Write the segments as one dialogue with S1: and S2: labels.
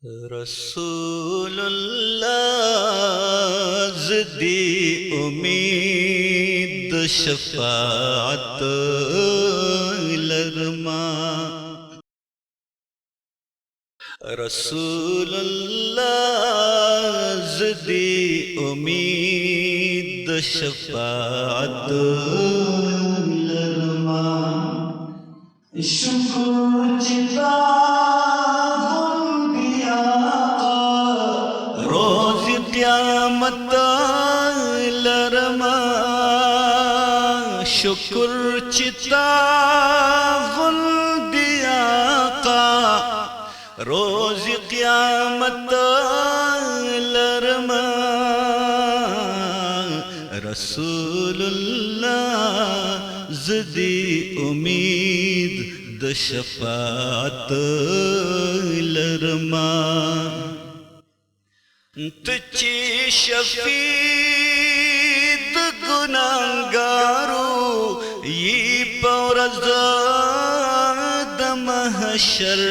S1: رسول الله زدي امید شفاعت لرما رسول الله زدي امید شفاعت لرما
S2: شکر چتا
S1: روز قیامت لرما شکر چتا غلبی آقا روز قیامت لرما رسول الله زدی امید د شفاعت لرما تچی شفیع د گناہگارو یی پورز د محشر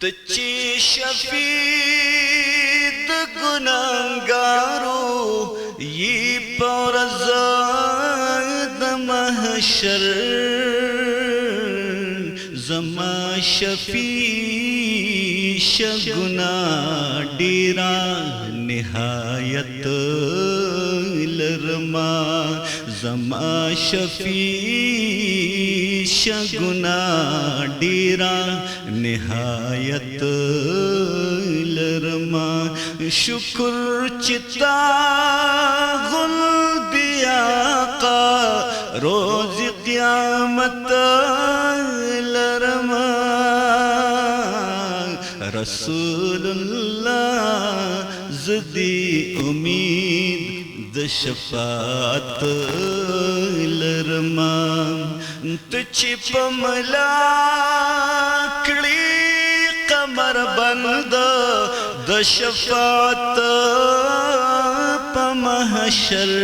S1: تچی شفیع د گناہگارو یی پورز د محشر زما شفیع شگنا ڈیرا نہایت لرما زما شفیع شگنا ڈیرا نہایت لرما شکر چتا غلبی آقا روز قیامت لرما رسول الله زدی امید د شفاعت لرما تچی پملا کړي قمر بند د شفاعت په محشر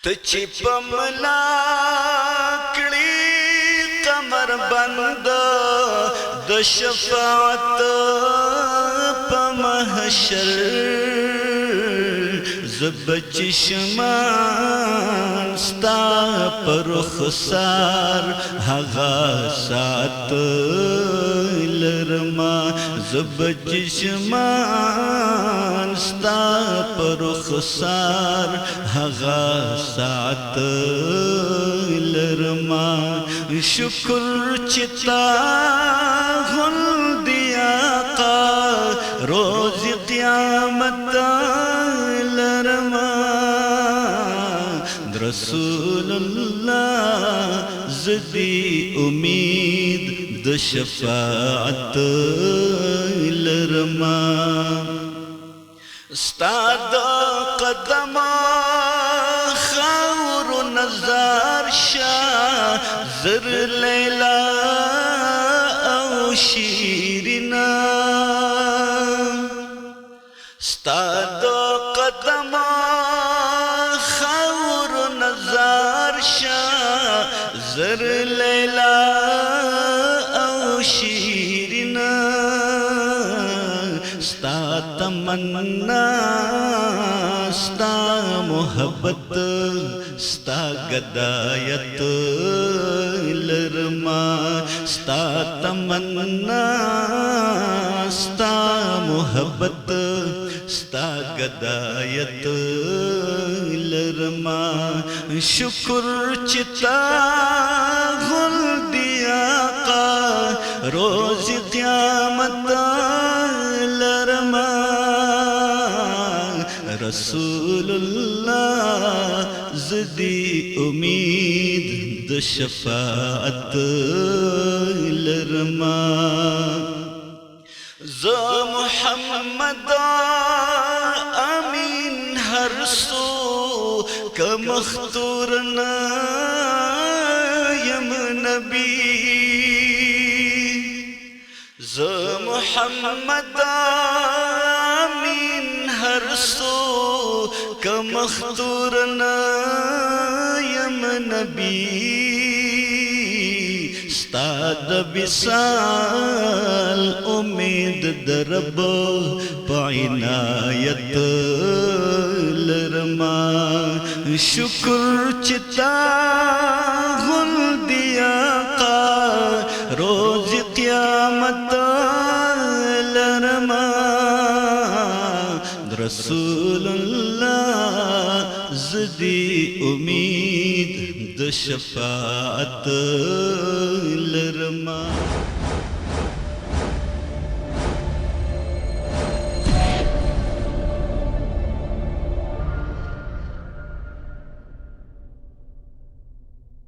S1: تچی پملا کړي قمر بند د شفاعت په محشر زب چشمان ستا پر رخسار هغه سات لرما زب چشمان ستا پر رخسار هغه سات لرما شکر چتا غلبی آقا روز قیامت لرما رسول الله زدی امید د شفاعت لرما استاد قدم خور نظر شاه زر لیلا او شیرنا استاد قدم خور نظر شاه زر لیلا او شیرنا ستا تمنا ستا محبت ستا گدایت لرما ستا تمنا ستا محبت ستا گدایت لرما شکر چتا غلبی آقا روز قیامت لرما رسول الله زدی امید د شفاعت لرما ز محمد امین هر سو که مختورنا یم نبی ز محمد امین هر سو که مختورنا یم نبی استاد وصال امید درب پعنایت لرما شکر چتا غل دیا کا روز قیامت لرما رسول اللہ زدی امید د شفاعت لرما